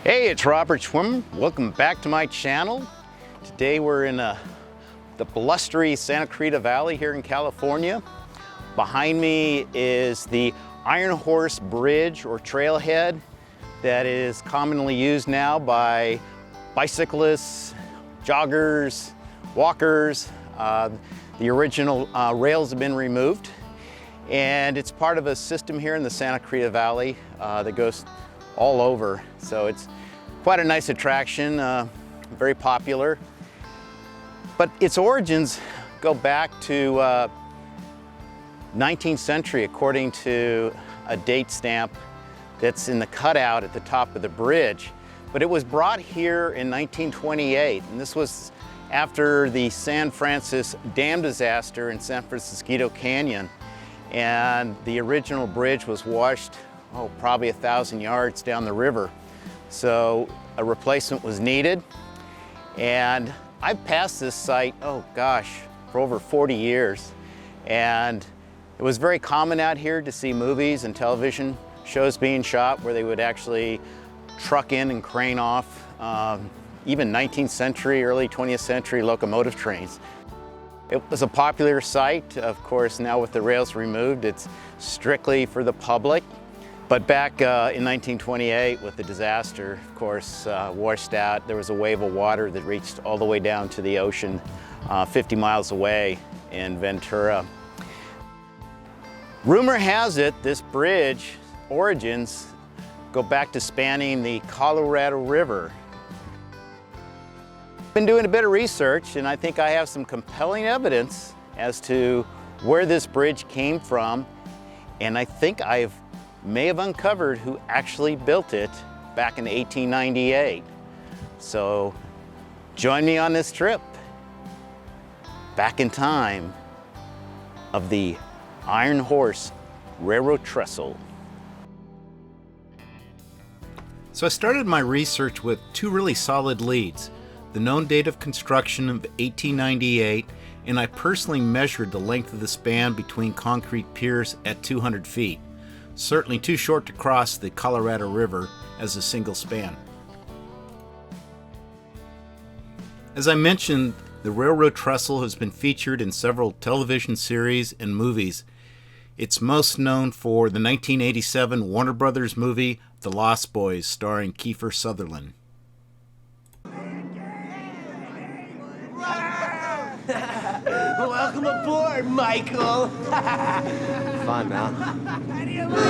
Hey, it's Robert Schwemmer. Welcome back to my channel. Today we're in the blustery Santa Clarita Valley here in California. Behind me is the Iron Horse Bridge or trailhead that is commonly used now by bicyclists, joggers, walkers. The original rails have been removed, and it's part of a system here in the Santa Clarita Valley that goes all over. So it's quite a nice attraction, very popular. But its origins go back to 19th century, according to a date stamp that's in the cutout at the top of the bridge. But it was brought here in 1928, and this was after the San Francisco dam disaster in San Francisco Canyon. And the original bridge was washed, probably 1,000 yards down the river. So a replacement was needed. And I've passed this site, for over 40 years. And it was very common out here to see movies and television shows being shot where they would actually truck in and crane off even 19th century, early 20th century locomotive trains. It was a popular site. Of course, now with the rails removed, it's strictly for the public. But back in 1928, with the disaster, of course, washed out, there was a wave of water that reached all the way down to the ocean 50 miles away in Ventura. Rumor has it this bridge origins go back to spanning the Colorado River. Been doing a bit of research, and I think I have some compelling evidence as to where this bridge came from, and I think I may have uncovered who actually built it back in 1898. So join me on this trip back in time of the Iron Horse Railroad Trestle. So I started my research with two really solid leads: the known date of construction of 1898, and I personally measured the length of the span between concrete piers at 200 feet. Certainly too short to cross the Colorado River as a single span. As I mentioned, the railroad trestle has been featured in several television series and movies. It's most known for the 1987 Warner Brothers movie, The Lost Boys, starring Kiefer Sutherland. Welcome aboard, Michael! Fun, man. How do you like it?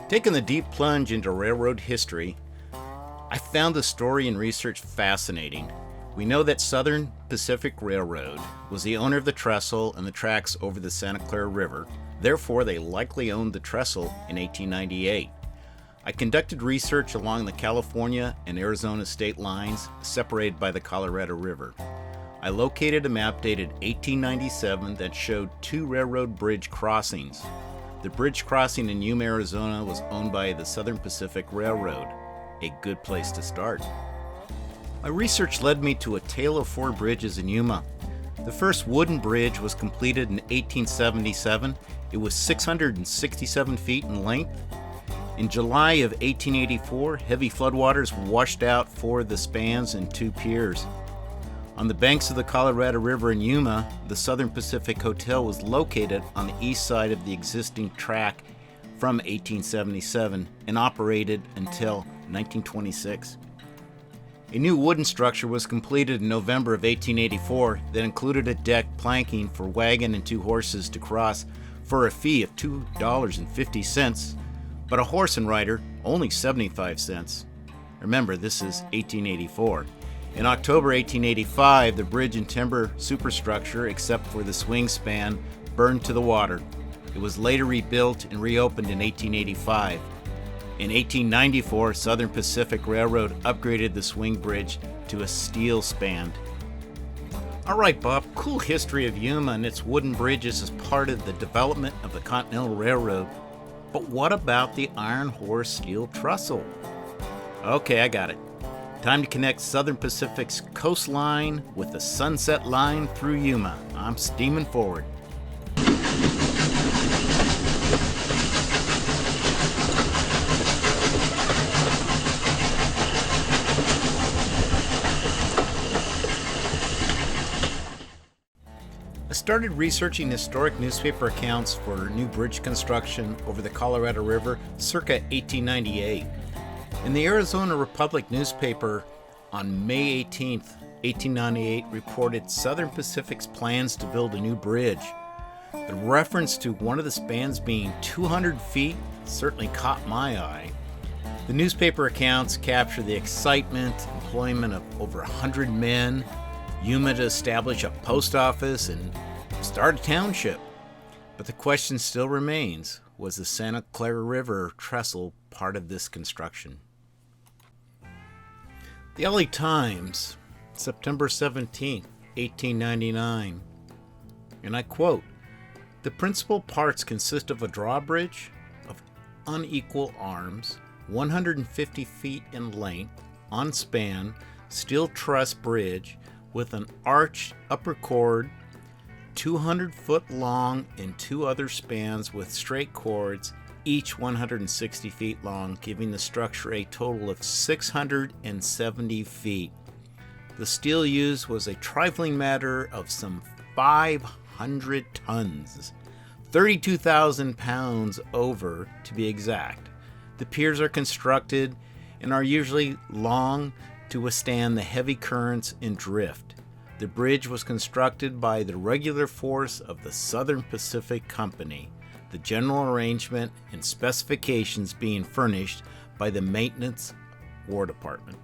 Taking the deep plunge into railroad history, I found the story and research fascinating. We know that Southern Pacific Railroad was the owner of the trestle and the tracks over the Santa Clara River. Therefore, they likely owned the trestle in 1898. I conducted research along the California and Arizona state lines separated by the Colorado River. I located a map dated 1897 that showed two railroad bridge crossings. The bridge crossing in Yuma, Arizona was owned by the Southern Pacific Railroad. A good place to start. My research led me to a tale of four bridges in Yuma. The first wooden bridge was completed in 1877. It was 667 feet in length. In July of 1884, heavy floodwaters washed out four of the spans and two piers. On the banks of the Colorado River in Yuma, the Southern Pacific Hotel was located on the east side of the existing track from 1877 and operated until 1926. A new wooden structure was completed in November of 1884 that included a deck planking for wagon and two horses to cross for a fee of $2.50, but a horse and rider only 75 cents. Remember, this is 1884. In October 1885, the bridge and timber superstructure, except for the swing span, burned to the water. It was later rebuilt and reopened in 1885. In 1894, Southern Pacific Railroad upgraded the swing bridge to a steel span. All right, Bob, cool history of Yuma and its wooden bridges as part of the development of the Continental Railroad. But what about the Iron Horse steel trestle? Okay, I got it. Time to connect Southern Pacific's coastline with the sunset line through Yuma. I'm steaming forward. I started researching historic newspaper accounts for new bridge construction over the Colorado River circa 1898. In the Arizona Republic newspaper on May 18th, 1898 reported Southern Pacific's plans to build a new bridge. The reference to one of the spans being 200 feet certainly caught my eye. The newspaper accounts capture the excitement, employment of over 100 men, Yuma to establish a post office and start a township. But the question still remains, was the Santa Clara River trestle part of this construction? The LA Times, September 17, 1899, and I quote, "The principal parts consist of a drawbridge of unequal arms, 150 feet in length, on span, steel truss bridge with an arched upper chord, 200 foot long, and two other spans with straight chords, each 160 feet long, giving the structure a total of 670 feet. The steel used was a trifling matter of some 500 tons, 32,000 pounds over to be exact. The piers are constructed and are usually long to withstand the heavy currents and drift. The bridge was constructed by the regular force of the Southern Pacific Company, the general arrangement and specifications being furnished by the Maintenance War Department."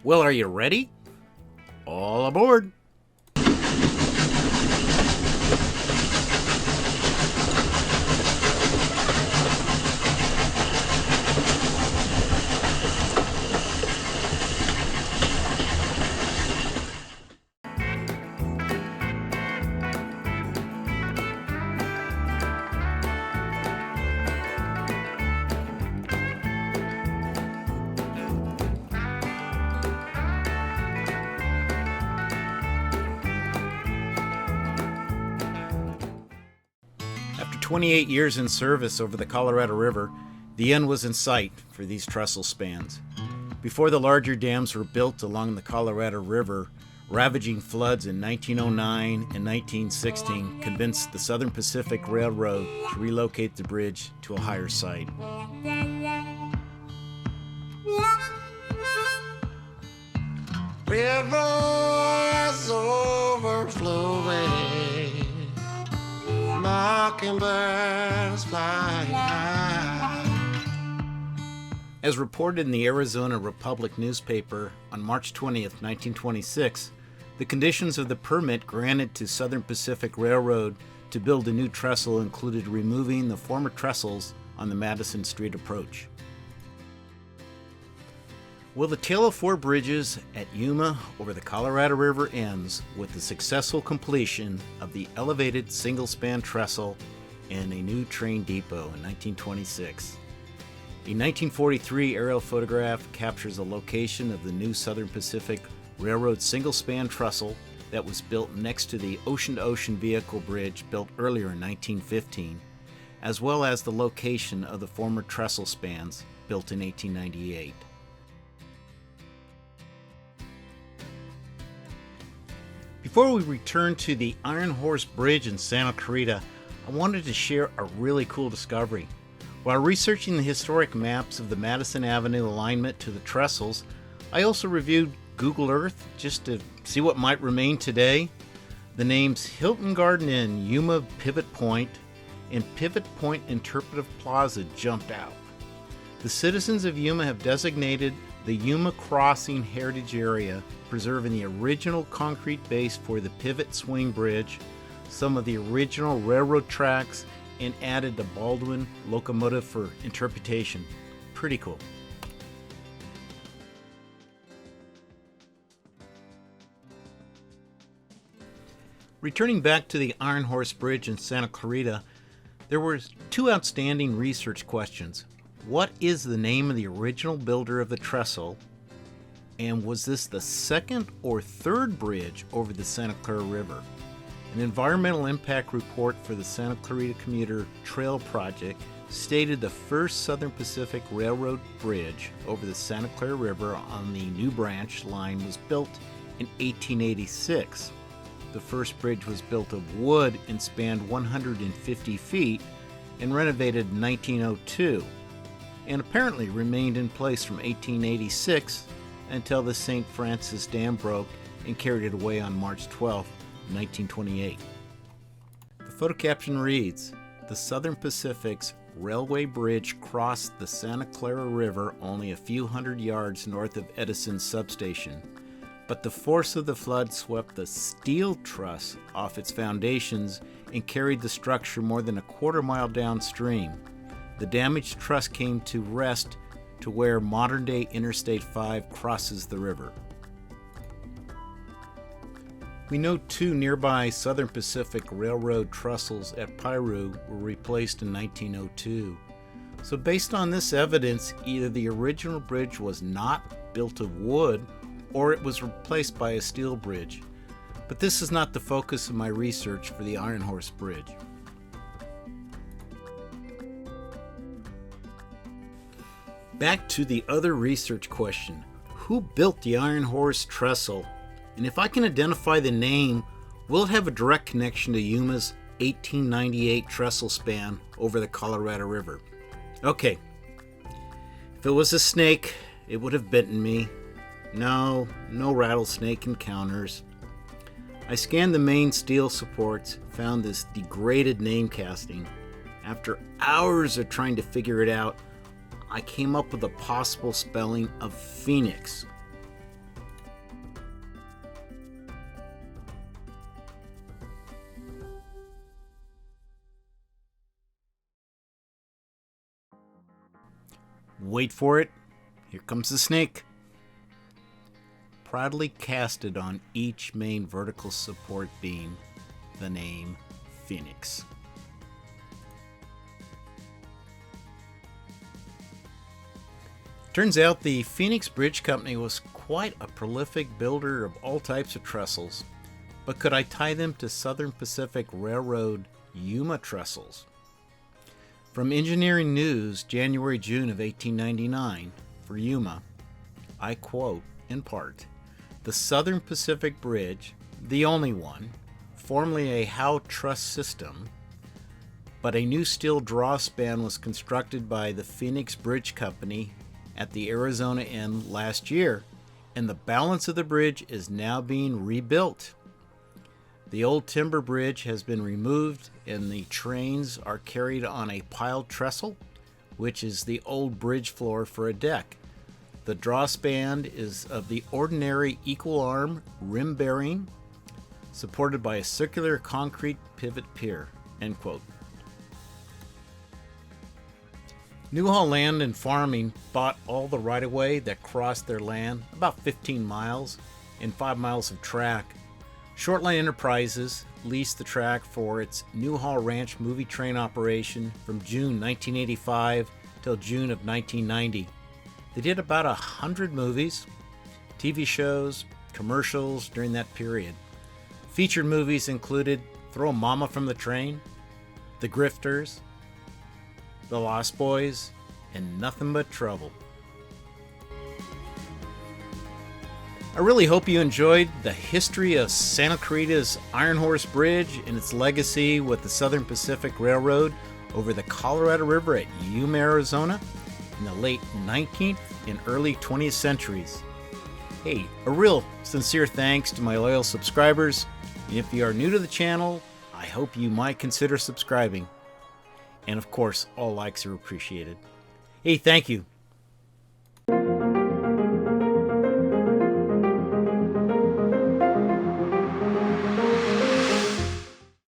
Well, are you ready? All aboard! After 28 years in service over the Colorado River, the end was in sight for these trestle spans. Before the larger dams were built along the Colorado River, ravaging floods in 1909 and 1916 convinced the Southern Pacific Railroad to relocate the bridge to a higher site. Rivers overflowing, mockingbirds flying high. As reported in the Arizona Republic newspaper on March 20th, 1926, the conditions of the permit granted to Southern Pacific Railroad to build a new trestle included removing the former trestles on the Madison Street approach. Well, the tale of four bridges at Yuma over the Colorado River ends with the successful completion of the elevated single-span trestle and a new train depot in 1926. A 1943 aerial photograph captures the location of the new Southern Pacific Railroad single-span trestle that was built next to the ocean-to-ocean vehicle bridge built earlier in 1915, as well as the location of the former trestle spans built in 1898. Before we return to the Iron Horse Bridge in Santa Clarita, I wanted to share a really cool discovery. While researching the historic maps of the Madison Avenue alignment to the trestles, I also reviewed Google Earth just to see what might remain today. The names Hilton Garden Inn, Yuma Pivot Point, and Pivot Point Interpretive Plaza jumped out. The citizens of Yuma have designated the Yuma Crossing Heritage Area, preserving the original concrete base for the pivot swing bridge, some of the original railroad tracks, and added the Baldwin locomotive for interpretation. Pretty cool. Returning back to the Iron Horse Bridge in Santa Clarita, there were two outstanding research questions. What is the name of the original builder of the trestle? And was this the second or third bridge over the Santa Clara River? An environmental impact report for the Santa Clarita Commuter Trail project stated the first Southern Pacific Railroad bridge over the Santa Clara River on the New Branch line was built in 1886. The first bridge was built of wood and spanned 150 feet and renovated in 1902, and apparently remained in place from 1886 until the St. Francis Dam broke and carried it away on March 12, 1928. The photo caption reads, "The Southern Pacific's railway bridge crossed the Santa Clara River only a few hundred yards north of Edison's substation, but the force of the flood swept the steel truss off its foundations and carried the structure more than a quarter-mile downstream. The damaged truss came to rest to where modern-day Interstate 5 crosses the river." We know 2 nearby Southern Pacific Railroad trestles at Piru were replaced in 1902. So based on this evidence, either the original bridge was not built of wood or it was replaced by a steel bridge. But this is not the focus of my research for the Iron Horse Bridge. Back to the other research question. Who built the Iron Horse Trestle? And if I can identify the name, will it have a direct connection to Yuma's 1898 trestle span over the Colorado River? Okay, if it was a snake, it would have bitten me. No rattlesnake encounters. I scanned the main steel supports, found this degraded name casting. After hours of trying to figure it out, I came up with a possible spelling of Phoenix. Wait for it. Here comes the snake. Proudly casted on each main vertical support beam, the name Phoenix. Turns out the Phoenix Bridge Company was quite a prolific builder of all types of trestles, but could I tie them to Southern Pacific Railroad Yuma trestles? From Engineering News, January-June of 1899, for Yuma, I quote, in part, "The Southern Pacific Bridge, the only one, formerly a Howe truss system, but a new steel draw span was constructed by the Phoenix Bridge Company at the Arizona end last year, and the balance of the bridge is now being rebuilt. The old timber bridge has been removed and the trains are carried on a piled trestle, which is the old bridge floor for a deck. The draw span is of the ordinary equal arm rim bearing, supported by a circular concrete pivot pier." End quote. Newhall Land and Farming bought all the right-of-way that crossed their land, about 15 miles, and 5 miles of track. Shortline Enterprises leased the track for its Newhall Ranch movie train operation from June 1985 till June of 1990. They did about 100 movies, TV shows, commercials during that period. Featured movies included Throw Mama from the Train, The Grifters, The Lost Boys, and Nothing But Trouble. I really hope you enjoyed the history of Santa Clarita's Iron Horse Bridge and its legacy with the Southern Pacific Railroad over the Colorado River at Yuma, Arizona in the late 19th and early 20th centuries. Hey, a real sincere thanks to my loyal subscribers. And if you are new to the channel, I hope you might consider subscribing. And of course, all likes are appreciated. Hey, thank you.